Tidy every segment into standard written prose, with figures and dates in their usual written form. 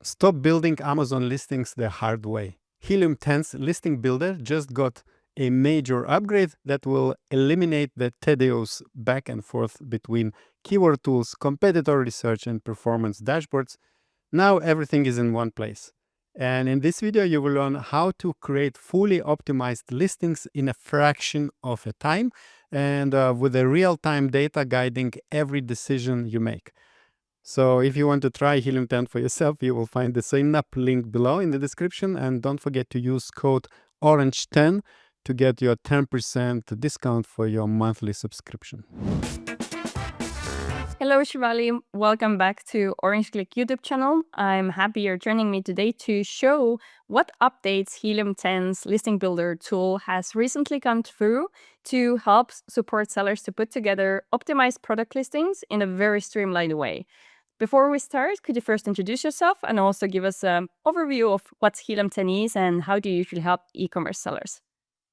Stop building Amazon listings the hard way. Helium 10's listing builder just got a major upgrade that will eliminate the tedious back and forth between keyword tools, competitor research, and performance dashboards. Now everything is in one place. And in this video, you will learn how to create fully optimized listings in a fraction of a time and with a real-time data guiding every decision you make. So if you want to try Helium 10 for yourself, you will find the sign up link below in the description. And don't forget to use code ORANGE10 to get your 10% discount for your monthly subscription. Hello, Shivali. Welcome back to Orange Click YouTube channel. I'm happy you're joining me today to show what updates Helium 10's listing builder tool has recently come through to help support sellers to put together optimized product listings in a very streamlined way. Before we start, could you first introduce yourself and also give us an overview of what Helium 10 is and how do you usually help e-commerce sellers?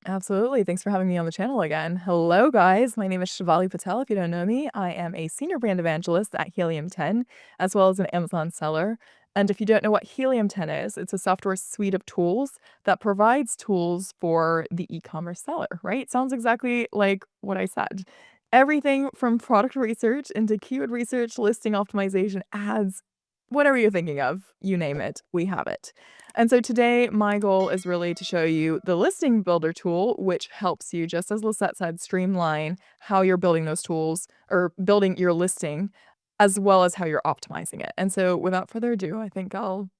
Absolutely. Thanks for having me on the channel again. Hello, guys. My name is Shivali Patel. If you don't know me, I am a senior brand evangelist at Helium 10, as well as an Amazon seller. And if you don't know what Helium 10 is, it's a software suite of tools that provides tools for the e-commerce seller, right? Sounds exactly like what I said. Everything from product research into keyword research, listing optimization, ads, whatever you're thinking of, you name it, we have it. And so today, my goal is really to show you the listing builder tool, which helps you, just as Lisette said, streamline how you're building those tools or building your listing, as well as how you're optimizing it. And so without further ado, I think I'll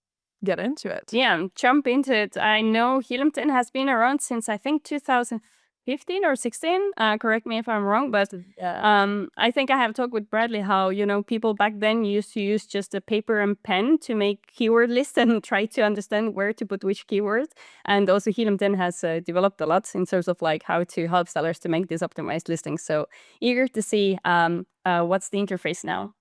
get into it. Yeah, jump into it. I know Helium 10 has been around since I think 2015 or 16. Correct me if I'm wrong, but I think I have talked with Bradley how, people back then used to use just a paper and pen to make keyword lists and try to understand where to put which keywords. And also Helium 10 has developed a lot in terms of like how to help sellers to make these optimized listings. So eager to see what's the interface now.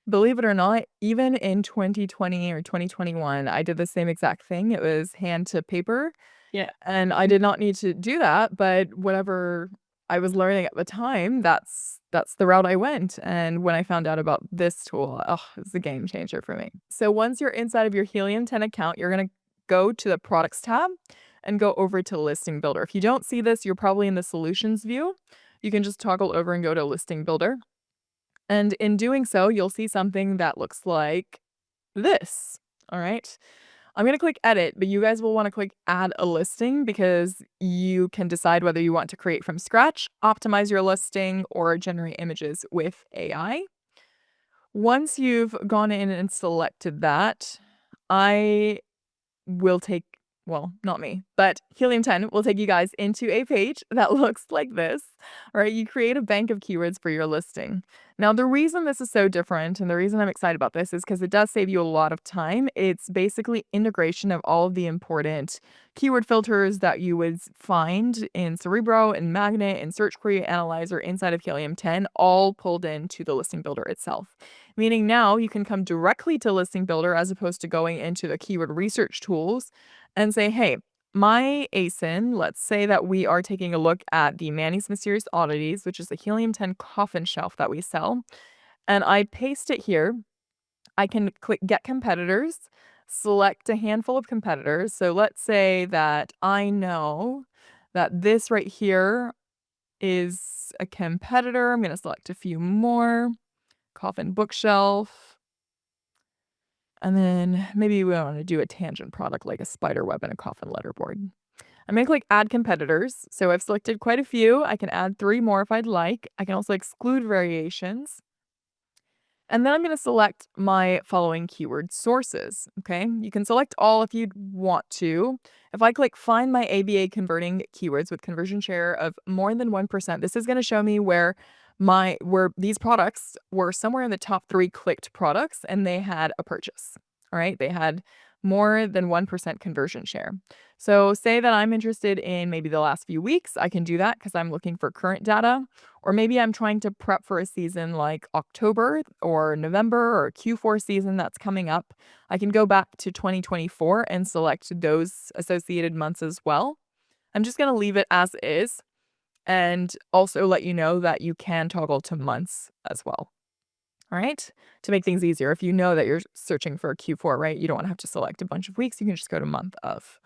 Believe it or not, even in 2020 or 2021, I did the same exact thing. It was hand to paper. Yeah. And I did not need to do that, but whatever I was learning at the time, that's the route I went. And when I found out about this tool, it's a game changer for me. So once you're inside of your Helium 10 account, you're going to go to the products tab and go over to listing builder. If you don't see this, you're probably in the solutions view. You can just toggle over and go to listing builder. And in doing so, you'll see something that looks like this. All right. I'm going to click edit, but you guys will want to click add a listing because you can decide whether you want to create from scratch, optimize your listing, or generate images with AI. Once you've gone in and selected that, I will take, well, not me, but Helium 10 will take you guys into a page that looks like this. All right, you create a bank of keywords for your listing. Now, the reason this is so different and the reason I'm excited about this is because it does save you a lot of time. It's basically integration of all of the important keyword filters that you would find in Cerebro and Magnet and Search Query Analyzer inside of Helium 10, all pulled into the listing builder itself. Meaning now you can come directly to listing builder as opposed to going into the keyword research tools and say, hey, my ASIN, let's say that we are taking a look at the Manny's Mysterious Oddities, which is a Helium 10 coffin shelf that we sell, and I paste it here. I can click Get Competitors, select a handful of competitors. So let's say that I know that this right here is a competitor. I'm going to select a few more. Coffin bookshelf. And then maybe we want to do a tangent product like a spider web and a coffin letterboard. I'm going to click add competitors. So I've selected quite a few. I can add 3 more if I'd like. I can also exclude variations. And then I'm going to select my following keyword sources. Okay, you can select all if you'd want to. If I click find my ABA converting keywords with conversion share of more than 1%, this is going to show me where these products were somewhere in the top 3 clicked products and they had a purchase. All right, they had more than 1% conversion share. So say that I'm interested in maybe the last few weeks, I can do that because I'm looking for current data. Or maybe I'm trying to prep for a season like October or November or Q4 season that's coming up. I can go back to 2024 and select those associated months as well. I'm just going to leave it as is and also let you know that you can toggle to months as well. All right, to make things easier. If you know that you're searching for a Q4, right, you don't want to have to select a bunch of weeks. You can just go to month of.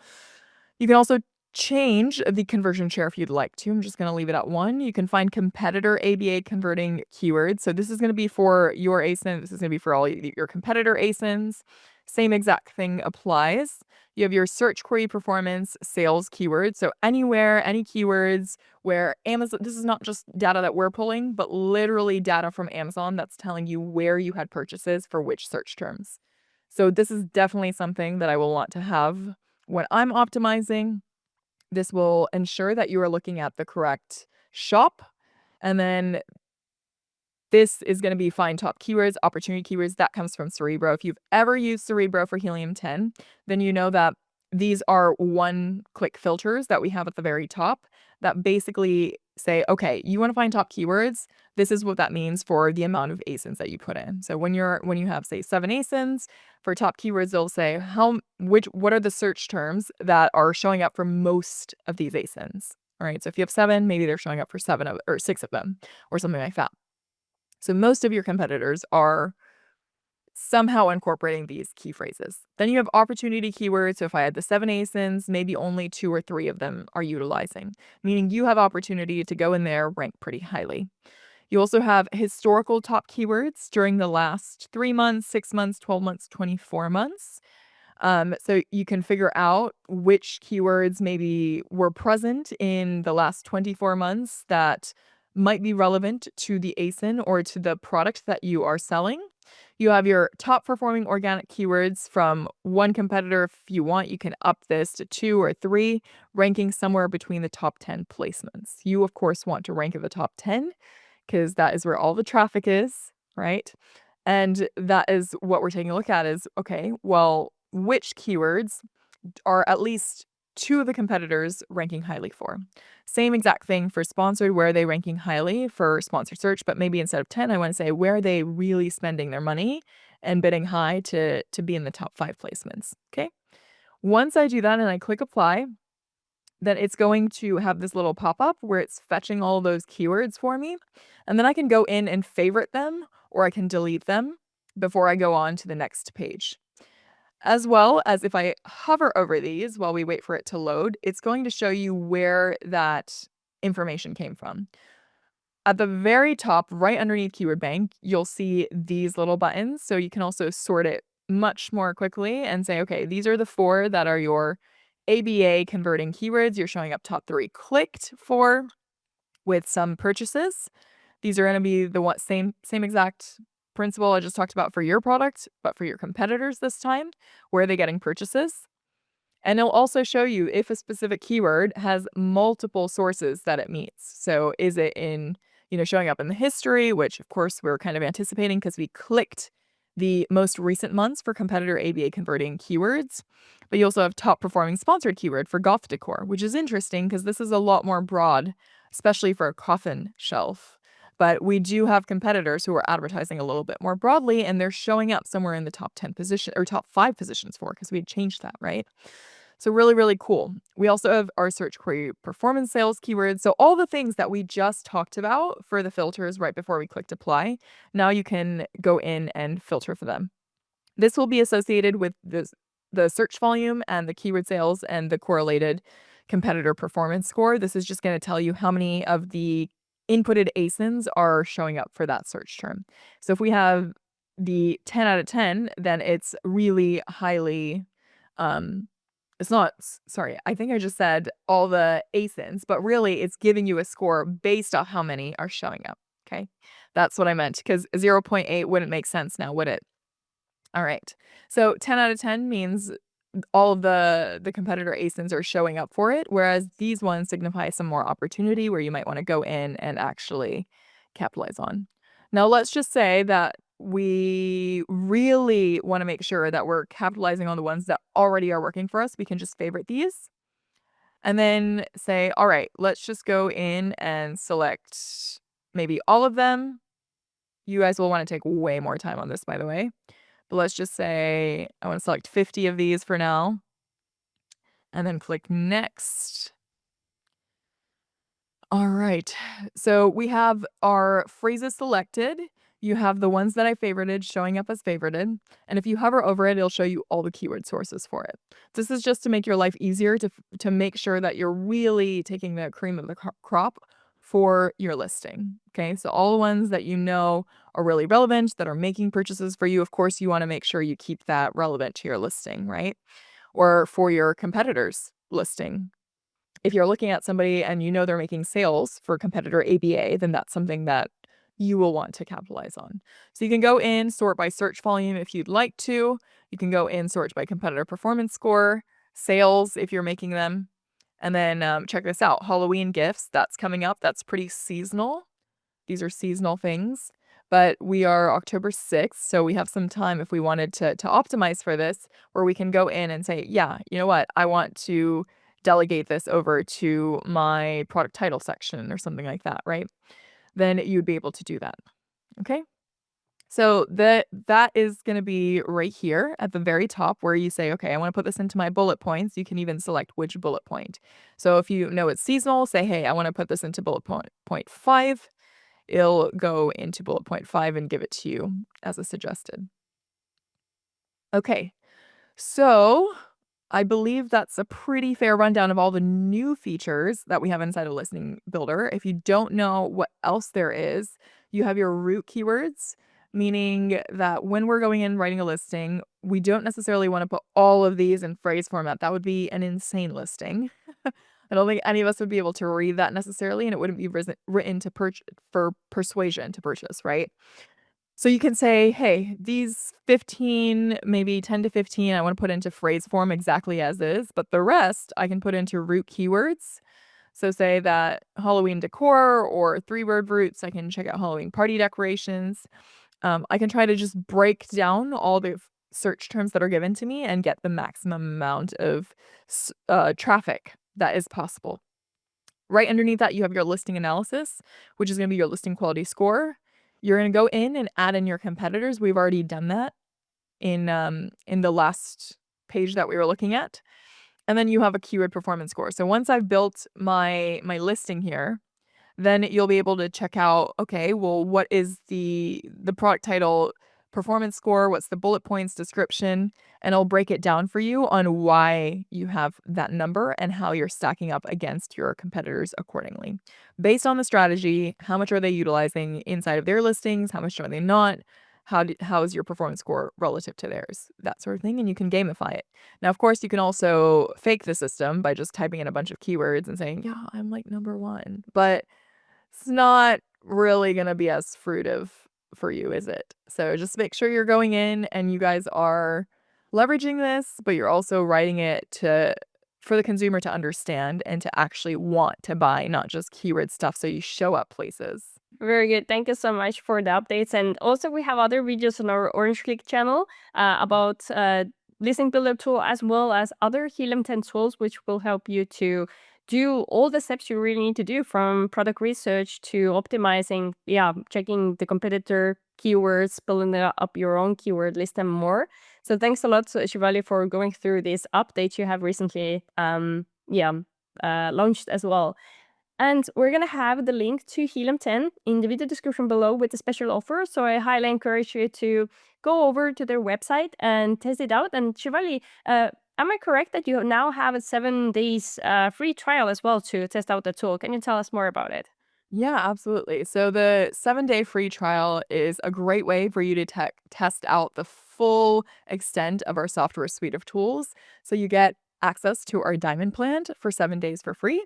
You can also change the conversion share if you'd like to. I'm just going to leave it at 1. You can find competitor ABA converting keywords. So this is going to be for your ASIN. This is going to be for all your competitor ASINs. Same exact thing applies. You have your search query performance sales keywords. So anywhere, any keywords where Amazon, this is not just data that we're pulling, but literally data from Amazon that's telling you where you had purchases for which search terms. So this is definitely something that I will want to have when I'm optimizing. This will ensure that you are looking at the correct shop. And then this is going to be find top keywords, opportunity keywords. That comes from Cerebro. If you've ever used Cerebro for Helium 10, then you know that these are one-click filters that we have at the very top that basically say, okay, you want to find top keywords. This is what that means for the amount of ASINs that you put in. So when you have, say, 7 ASINs for top keywords, they'll say what are the search terms that are showing up for most of these ASINs. All right. So if you have 7, maybe they're showing up for 6 of them or something like that. So most of your competitors are somehow incorporating these key phrases. Then you have opportunity keywords. So if I had the 7 ASINs, maybe only 2 or 3 of them are utilizing, meaning you have opportunity to go in there, rank pretty highly. You also have historical top keywords during the last 3 months, 6 months, 12 months, 24 months. So you can figure out which keywords maybe were present in the last 24 months that might be relevant to the ASIN or to the product that you are selling. You have your top performing organic keywords from one competitor. If you want, you can up this to 2 or 3, ranking somewhere between the top 10 placements. You, of course, want to rank at the top 10 because that is where all the traffic is, right? And that is what we're taking a look at is, okay, well, which keywords are at least 2 of the competitors ranking highly for? Same exact thing for sponsored. Where are they ranking highly for sponsored search? But maybe instead of 10, I want to say, where are they really spending their money and bidding high to be in the top 5 placements? Okay. Once I do that and I click apply, then it's going to have this little pop-up where it's fetching all those keywords for me. And then I can go in and favorite them, or I can delete them before I go on to the next page. As well as if I hover over these while we wait for it to load, it's going to show you where that information came from. At the very top, right underneath Keyword Bank, you'll see these little buttons. So you can also sort it much more quickly and say, okay, these are the 4 that are your ABA converting keywords. You're showing up top 3 clicked for with some purchases. These are going to be the same exact principle I just talked about for your product, but for your competitors this time. Where are they getting purchases? And it'll also show you if a specific keyword has multiple sources that it meets. So is it in, showing up in the history, which of course we're kind of anticipating because we clicked the most recent months for competitor ABA converting keywords. But you also have top performing sponsored keyword for goth decor, which is interesting because this is a lot more broad, especially for a coffin shelf. But we do have competitors who are advertising a little bit more broadly, and they're showing up somewhere in the top 10 position or top 5 positions for, because we had changed that, right? So really, really cool. We also have our search query performance sales keywords. So all the things that we just talked about for the filters right before we clicked apply, now you can go in and filter for them. This will be associated with the search volume and the keyword sales and the correlated competitor performance score. This is just going to tell you how many of the inputted ASINs are showing up for that search term. So if we have the 10 out of 10, then it's really highly, it's not, sorry, I think I just said all the ASINs, but really it's giving you a score based off how many are showing up. Okay. That's what I meant, because 0.8 wouldn't make sense now, would it? All right. So 10 out of 10 means all of the competitor ASINs are showing up for it, whereas these ones signify some more opportunity where you might want to go in and actually capitalize on. Now, let's just say that we really want to make sure that we're capitalizing on the ones that already are working for us. We can just favorite these and then say, all right, let's just go in and select maybe all of them. You guys will want to take way more time on this, by the way. But let's just say I want to select 50 of these for now. And then click next. All right. So we have our phrases selected. you have the ones that I favorited showing up as favorited. And if you hover over it, it'll show you all the keyword sources for it. This is just to make your life easier to make sure that you're really taking the cream of the crop for your listing. Okay, so all the ones that you know are really relevant, that are making purchases for you. Of course, you want to make sure you keep that relevant to your listing, right? Or for your competitors' listing. If you're looking at somebody and you know they're making sales for competitor ABA, then that's something that you will want to capitalize on. So you can go in, sort by search volume if you'd like to. You can go in, sort by competitor performance score, sales if you're making them. And then check this out, Halloween gifts, that's coming up. That's pretty seasonal. These are seasonal things. But we are October 6th, so we have some time if we wanted to optimize for this, where we can go in and say, yeah, you know what, I want to delegate this over to my product title section or something like that, right? Then you'd be able to do that. Okay. So that is going to be right here at the very top where you say, okay, I want to put this into my bullet points. You can even select which bullet point. So if you know it's seasonal, say, hey, I want to put this into bullet point 5. It'll go into bullet point 5 and give it to you as a suggested. Okay. So I believe that's a pretty fair rundown of all the new features that we have inside of Listing Builder. If you don't know what else there is, you have your root keywords, meaning that when we're going in writing a listing, we don't necessarily want to put all of these in phrase format. That would be an insane listing. I don't think any of us would be able to read that necessarily, and it wouldn't be written for persuasion to purchase, right? So you can say, hey, these 15, maybe 10 to 15, I want to put into phrase form exactly as is, but the rest I can put into root keywords. So say that Halloween decor or 3-word roots, I can check out Halloween party decorations. I can try to just break down all the search terms that are given to me and get the maximum amount of traffic that is possible. Right underneath that, you have your listing analysis, which is going to be your listing quality score. You're going to go in and add in your competitors. We've already done that in the last page that we were looking at. And then you have a keyword performance score. So once I've built my listing here, then you'll be able to check out, okay, well, what is the product title performance score? What's the bullet points description? And I'll break it down for you on why you have that number and how you're stacking up against your competitors accordingly. Based on the strategy, how much are they utilizing inside of their listings? How much are they not? How is your performance score relative to theirs? That sort of thing. And you can gamify it. Now, of course, you can also fake the system by just typing in a bunch of keywords and saying, yeah, I'm like number 1. But it's not really going to be as fruitive for you, is it? So just make sure you're going in and you guys are leveraging this, but you're also writing it for the consumer to understand and to actually want to buy, not just keyword stuff so you show up places. Very good. Thank you so much for the updates. And also we have other videos on our Orange Click channel about Listing Builder tool as well as other Helium 10 tools, which will help you to do all the steps you really need to do, from product research to optimizing, checking the competitor keywords, building up your own keyword list and more. So thanks a lot, Shivali, for going through this update you have recently launched as well. And we're going to have the link to Helium 10 in the video description below with a special offer. So I highly encourage you to go over to their website and test it out. And Shivali, am I correct that you now have a 7 days free trial as well to test out the tool? Can you tell us more about it? Yeah, absolutely. So the 7-day free trial is a great way for you to test out the full extent of our software suite of tools. So you get access to our Diamond plan for 7 days for free.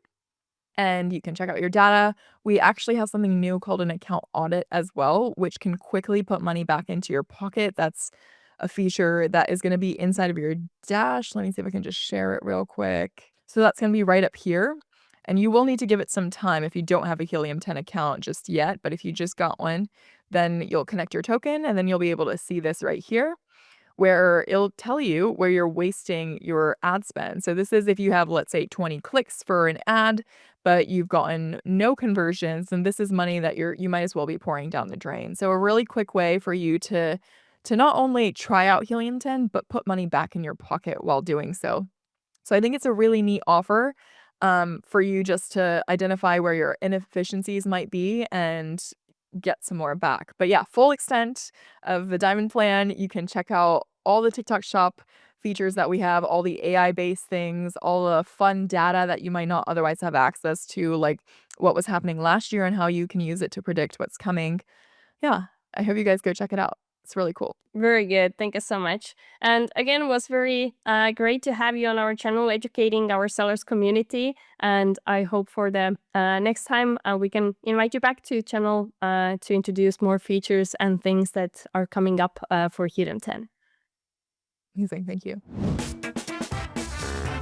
And you can check out your data. We actually have something new called an account audit as well, which can quickly put money back into your pocket. That's a feature that is going to be inside of your dash. Let me see if I can just share it real quick. So that's going to be right up here. And you will need to give it some time if you don't have a Helium 10 account just yet. But if you just got one, then you'll connect your token and then you'll be able to see this right here, where it'll tell you where you're wasting your ad spend. So this is if you have, let's say, 20 clicks for an ad, but you've gotten no conversions, and this is money that you might as well be pouring down the drain. So a really quick way for you to not only try out Helium 10, but put money back in your pocket while doing so. So I think it's a really neat offer for you just to identify where your inefficiencies might be and get some more back. But yeah, full extent of the diamond plan. You can check out all the TikTok shop features that we have, all the AI-based things, all the fun data that you might not otherwise have access to, like what was happening last year and how you can use it to predict what's coming. Yeah, I hope you guys go check it out. It's really cool. Very good. Thank you so much. And again, it was very great to have you on our channel educating our sellers community. And I hope for the next time we can invite you back to channel to introduce more features and things that are coming up for Helium 10. Amazing. Thank you.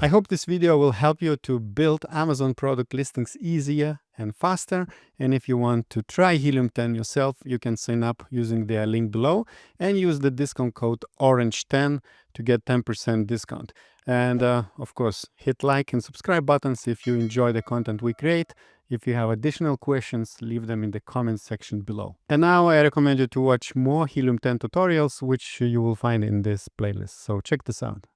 I hope this video will help you to build Amazon product listings easier and faster. And if you want to try Helium 10 yourself, you can sign up using the link below and use the discount code ORANGE10 to get 10% discount. And of course, hit like and subscribe buttons if you enjoy the content we create. If you have additional questions, leave them in the comments section below. And now I recommend you to watch more Helium 10 tutorials, which you will find in this playlist. So check this out.